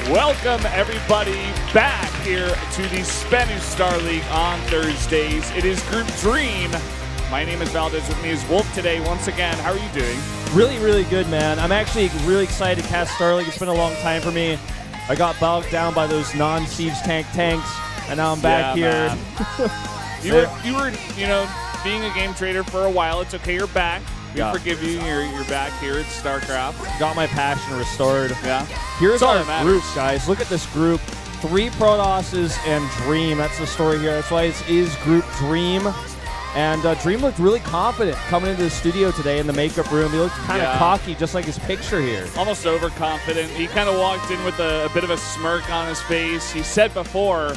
Welcome, everybody, back here to the SBENU Star League on Thursdays. It is Group Dream. My name is Valdez. With me is Wolf today once again. How are you doing? Really, really good, man. I'm actually really excited to cast Star League. It's been a long time for me. I got bogged down by those non-siege tanks, and now I'm back here. you were, being a game trader for a while. It's okay. You're back. We forgive you. You're back here at Starcraft. Got my passion restored. Yeah. Here's our group, guys. Look at this group. 3 Protosses and Dream. That's the story here. That's why it is Group Dream. And Dream looked really confident coming into the studio today in the makeup room. He looked kind of cocky, just like his picture here. Almost overconfident. He kind of walked in with a bit of a smirk on his face. He said before,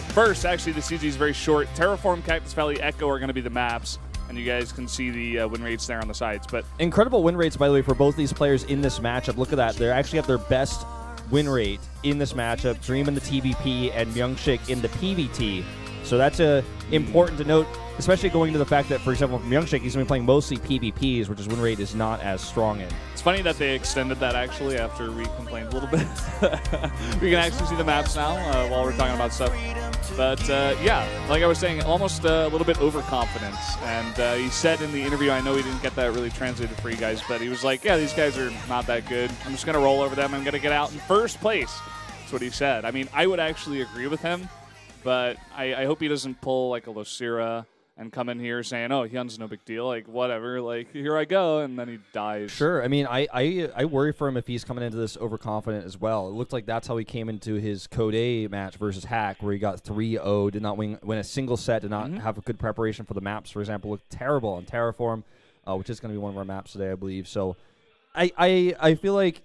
first, actually, the CG is very short. Terraform, Cactus Valley, Echo are going to be the maps. And you guys can see the win rates there on the sides. But incredible win rates, by the way, for both these players in this matchup. Look at that. They actually have their best win rate in this matchup. Dream in the TVP and MyuNgSiK in the PVT. So that's important to note, especially going to the fact that, for example, from MyuNgSiK, he's been playing mostly PvPs, which his win rate is not as strong in. It's funny that they extended that, actually, after we complained a little bit. We can actually see the maps now while we're talking about stuff. But, yeah, like I was saying, almost a little bit overconfidence. And he said in the interview, I know he didn't get that really translated for you guys, but he was like, yeah, these guys are not that good. I'm just going to roll over them. I'm going to get out in first place. That's what he said. I mean, I would actually agree with him. But I hope he doesn't pull like a Locira and come in here saying, oh, Hyun's no big deal, like whatever, like here I go, and then he dies. Sure. I mean, I worry for him if he's coming into this overconfident as well. It looked like that's how he came into his Code A match versus Hack, where he got 3-0, did not win a single set, did not have a good preparation for the maps, for example, looked terrible on Terraform, which is going to be one of our maps today, I believe. So I feel like,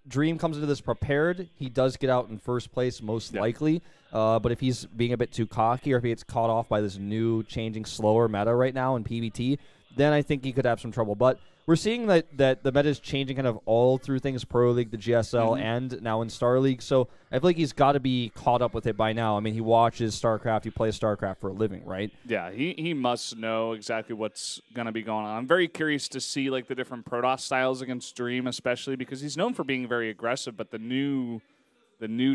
Dream comes into this prepared. He does get out in first place most likely. But if he's being a bit too cocky, or if he gets caught off by this new, changing, slower meta right now in PvT, then I think he could have some trouble. But we're seeing that the meta is changing kind of all through things, Pro League, the GSL, and now in Star League. So I feel like he's got to be caught up with it by now. I mean, he watches StarCraft. He plays StarCraft for a living, right? Yeah, he must know exactly what's going to be going on. I'm very curious to see like the different Protoss styles against Dream, especially because he's known for being very aggressive, but the new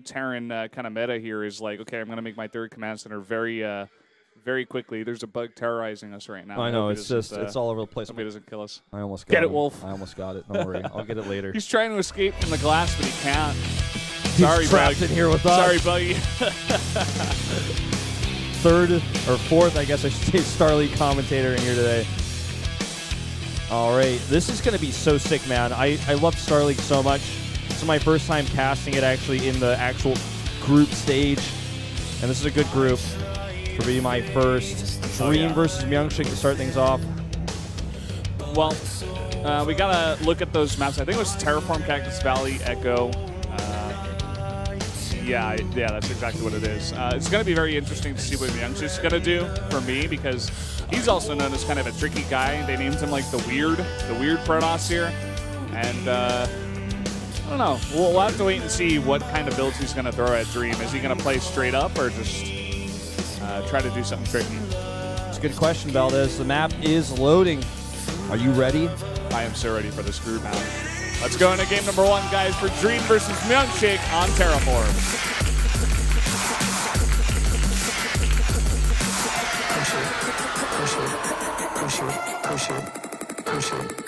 Terran kind of meta here is like, okay, I'm going to make my third command center very quickly. There's a bug terrorizing us right now. I know, it's just, it's all over the place. Hope he doesn't kill us. I almost got Get it, Wolf. I almost got it. Don't worry. I'll get it later. He's trying to escape from the glass, but he can't. He's trapped in here with us. Sorry, buddy. Third or fourth, I guess I should say, Star League commentator in here today. All right. This is going to be so sick, man. I love Star League so much. This is my first time casting it actually in the actual group stage, and this is a good group for being my first. Dream versus MyuNgSiK to start things off. Well, we gotta look at those maps. I think it was Terraform, Cactus Valley, Echo. Yeah, that's exactly what it is. It's gonna be very interesting to see what MyuNgSiK's gonna do for me, because he's also known as kind of a tricky guy. They named him like the weird Protoss here, and I don't know. We'll have to wait and see what kind of builds he's going to throw at Dream. Is he going to play straight up or just try to do something tricky? It's a good question, Valdez. The map is loading. Are you ready? I am so ready for this group now. Let's go into game number 1, guys, for Dream versus MyuNgSiK on Terraform. Push it.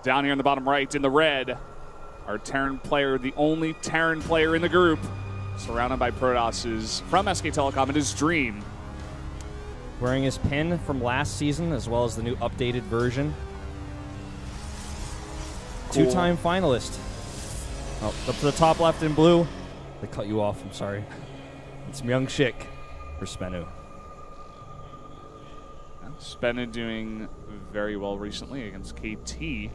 Down here in the bottom right, in the red, our Terran player, the only Terran player in the group, surrounded by Protosses from SK Telecom. It is Dream. Wearing his pin from last season, as well as the new updated version. Cool. 2-time finalist. Oh, up to the top left in blue. They cut you off, I'm sorry. It's MyuNgSiK for SBENU. SBENU doing very well recently against KT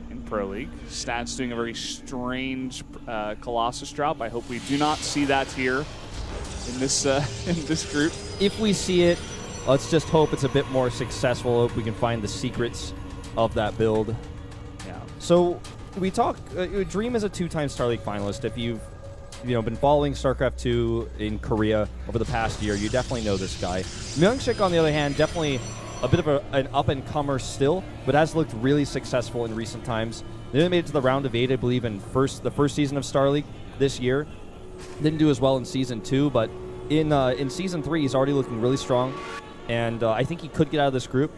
in Pro League. Stats doing a very strange Colossus drop. I hope we do not see that here. in this in this group. If we see it, let's just hope it's a bit more successful. Hope we can find the secrets of that build. Yeah. So we talk. Dream is a 2-time Star League finalist. If you've been following StarCraft 2 in Korea over the past year, you definitely know this guy. MyuNgSiK, on the other hand, definitely a bit of an up-and-comer still, but has looked really successful in recent times. They made it to the round of 8, I believe, in the first season of Star League this year. Didn't do as well in Season 2, but in Season 3, he's already looking really strong, and I think he could get out of this group.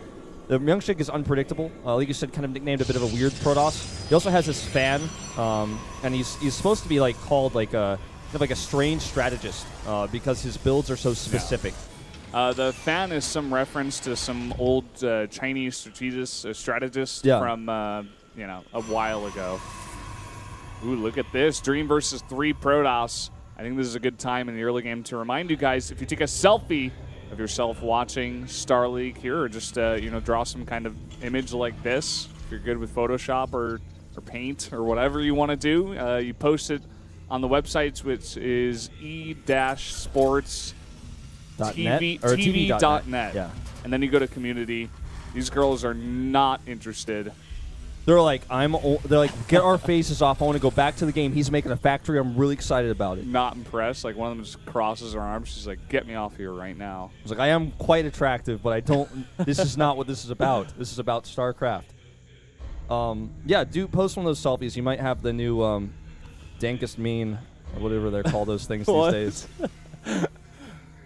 The MyuNgSiK is unpredictable. Like you said, kind of nicknamed a bit of a weird Protoss. He also has his fan, and he's supposed to be called like a strange strategist because his builds are so specific. Yeah. The fan is some reference to some old Chinese strategist from a while ago. Ooh, look at this. Dream versus 3 Protoss. I think this is a good time in the early game to remind you guys, if you take a selfie of yourself watching Star League here, or just draw some kind of image like this, if you're good with Photoshop or Paint or whatever you want to do, you post it on the websites, which is e-sports.tv.net. Yeah. And then you go to community. These girls are not interested. They're like, get our faces off. I want to go back to the game. He's making a factory. I'm really excited about it. Not impressed. Like, one of them just crosses her arms. She's like, get me off here right now. I was like, I am quite attractive, but I don't. This is not what this is about. This is about StarCraft. Yeah, do post one of those selfies. You might have the new dankest meme, or whatever they're called, those things these days.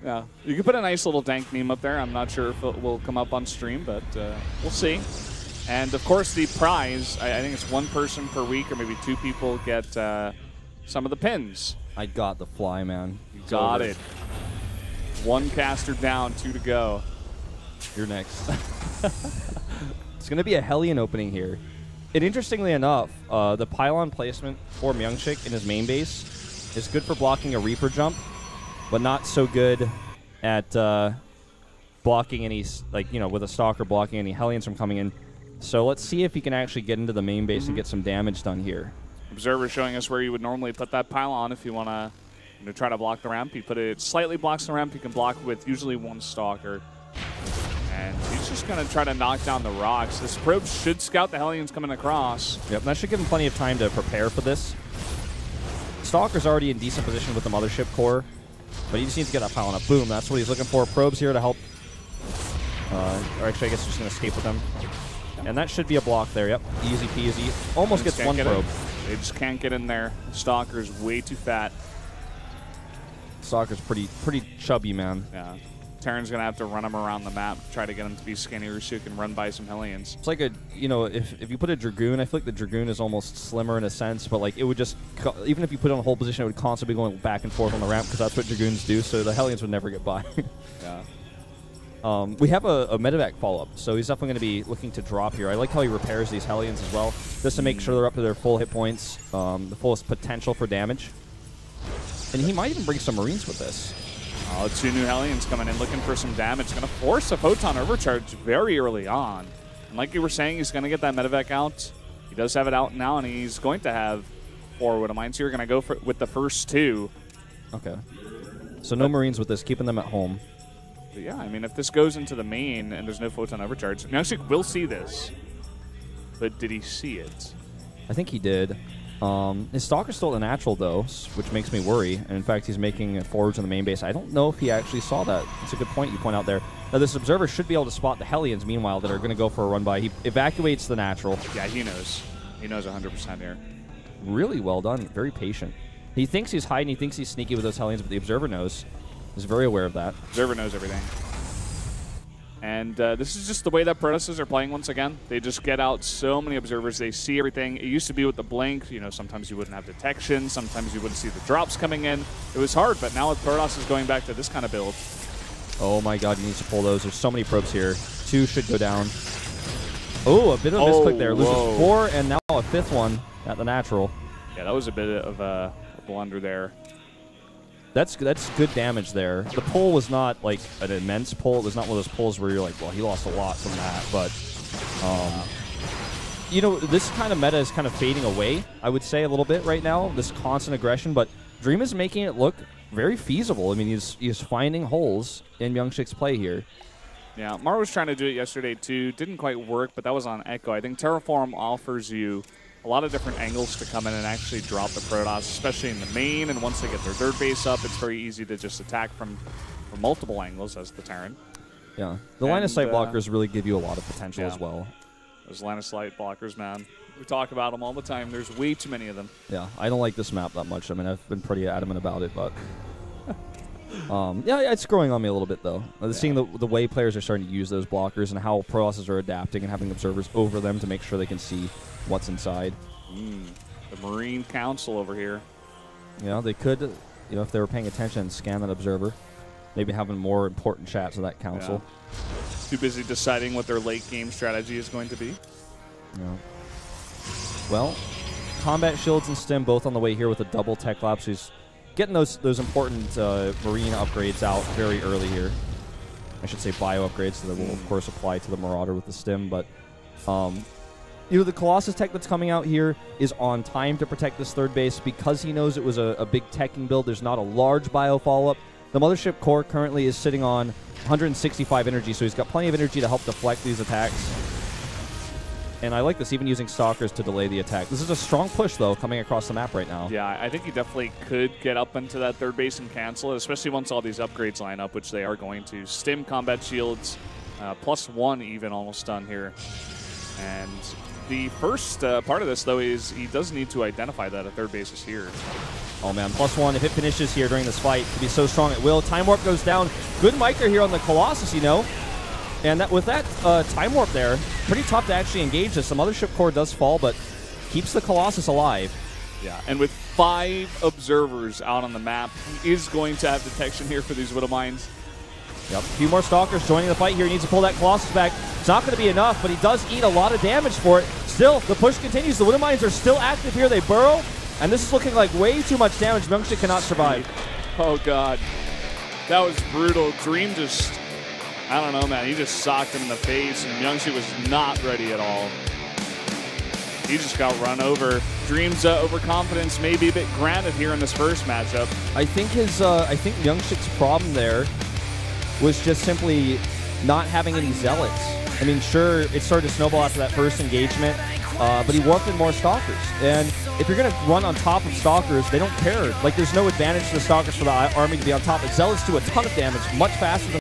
Yeah, you can put a nice little dank meme up there. I'm not sure if it will come up on stream, but we'll see. And, of course, the prize, I think it's 1 person per week, or maybe 2 people get some of the pins. I got the fly, man. You got it. 1 caster down, 2 to go. You're next. It's going to be a Hellion opening here. And interestingly enough, the pylon placement for MyuNgSiK in his main base is good for blocking a Reaper jump, but not so good at blocking any, with a Stalker blocking any Hellions from coming in. So let's see if he can actually get into the main base and get some damage done here. Observer showing us where you would normally put that pylon if you want to try to block the ramp. You put it slightly blocks the ramp. You can block with usually 1 Stalker. And he's just going to try to knock down the rocks. This probe should scout the Hellions coming across. Yep, that should give him plenty of time to prepare for this. Stalker's already in decent position with the Mothership core, but he just needs to get that pylon up. Boom, that's what he's looking for. Probes here to help. Or actually, I guess he's just going to escape with them. And that should be a block there. Yep, easy peasy. Almost gets 1 probe. They just can't get in there. Stalker's way too fat. Stalker's pretty chubby, man. Yeah. Terran's going to have to run him around the map, try to get him to be skinnier so he can run by some Hellions. It's like if you put a Dragoon, I feel like the Dragoon is almost slimmer in a sense, but it would just, even if you put it on a hold position, it would constantly be going back and forth on the ramp because that's what Dragoons do, so the Hellions would never get by. Yeah. We have a medevac follow-up, so he's definitely going to be looking to drop here. I like how he repairs these Hellions as well, just to make sure they're up to their full hit points, the fullest potential for damage. And he might even bring some Marines with this. Oh, 2 new Hellions coming in looking for some damage. Going to force a Photon Overcharge very early on. And like you were saying, he's going to get that medevac out. He does have it out now, and he's going to have 4 Widow Mines here. Going to go with the first 2. Okay. So no Marines with this, keeping them at home. But yeah, I mean, if this goes into the main and there's no Photon Overcharge, MyuNgSiK will see this. But did he see it? I think he did. His Stalker's still at the natural, though, which makes me worry. And in fact, he's making forwards in the main base. I don't know if he actually saw that. It's a good point you point out there. Now, this Observer should be able to spot the Hellions, meanwhile, that are going to go for a run-by. He evacuates the natural. Yeah, he knows. He knows 100% here. Really well done. Very patient. He thinks he's hiding. He thinks he's sneaky with those Hellions, but the Observer knows. He's very aware of that. Observer knows everything. And this is just the way that Protosses are playing once again. They just get out so many Observers. They see everything. It used to be with the blink. Sometimes you wouldn't have detection. Sometimes you wouldn't see the drops coming in. It was hard, but now with Protosses going back to this kind of build. Oh my god, he needs to pull those. There's so many probes here. 2 should go down. Oh, a bit of a misclick there. Loses 4 and now a 5th one at the natural. Yeah, that was a bit of a blunder there. That's good damage there. The pull was not like an immense pull. It was not one of those pulls where you're like, well, he lost a lot from that. But, this kind of meta is kind of fading away, I would say, a little bit right now, this constant aggression. But Dream is making it look very feasible. I mean, he's finding holes in MyuNgSiK's play here. Yeah, Mar was trying to do it yesterday too. Didn't quite work, but that was on Echo. I think Terraform offers you a lot of different angles to come in and actually drop the Protoss, especially in the main. And once they get their third base up, it's very easy to just attack from multiple angles as the Terran. Yeah, the line of sight blockers really give you a lot of potential as well. Those line of sight blockers, man. We talk about them all the time. There's way too many of them. Yeah, I don't like this map that much. I mean, I've been pretty adamant about it, but yeah, it's growing on me a little bit though. Seeing the way players are starting to use those blockers and how Protosses are adapting and having observers over them to make sure they can see what's inside. The Marine Council over here. Yeah, they could, you know, if they were paying attention, scan that observer. Maybe having more important chats of that council. Yeah. Too busy deciding what their late game strategy is going to be. Yeah. Well, combat shields and stim both on the way here with a double tech lab. So he's getting those important marine upgrades out very early here. I should say bio upgrades that will of course apply to the Marauder with the stim. But you know, the Colossus tech that's coming out here is on time to protect this third base because he knows it was a big teching build. There's not a large bio follow-up. The Mothership core currently is sitting on 165 energy, so he's got plenty of energy to help deflect these attacks. And I like this, even using Stalkers to delay the attack. This is a strong push, though, coming across the map right now. Yeah, I think he definitely could get up into that third base and cancel it, especially once all these upgrades line up, which they are going to. Stim combat shields, +1 even almost done here. And the first part of this, though, is he does need to identify that a third base is here. Oh, man, +1. If it finishes here during this fight, it could be so strong it will. Time Warp goes down. Good micro here on the Colossus, you know. And with that Time Warp there, pretty tough to actually engage this. The Mothership core does fall, but keeps the Colossus alive. Yeah, and with 5 observers out on the map, he is going to have detection here for these Widow Mines. Yep, a few more Stalkers joining the fight here. He needs to pull that Colossus back. It's not going to be enough, but he does eat a lot of damage for it. Still, the push continues. The Widow Mines are still active here. They burrow. And this is looking like way too much damage. MyuNgSiK cannot survive. Oh, God. That was brutal. Dream just, I don't know, man. He just socked him in the face, and MyuNgSiK was not ready at all. He just got run over. Dream's overconfidence may be a bit granted here in this first matchup. I think MyuNgSiK's problem there was just simply not having any zealots. I mean, sure, it started to snowball after that first engagement, but he warped in more Stalkers. And if you're going to run on top of Stalkers, they don't care. Like, there's no advantage to the Stalkers for the army to be on top. The Zealots do a ton of damage much faster than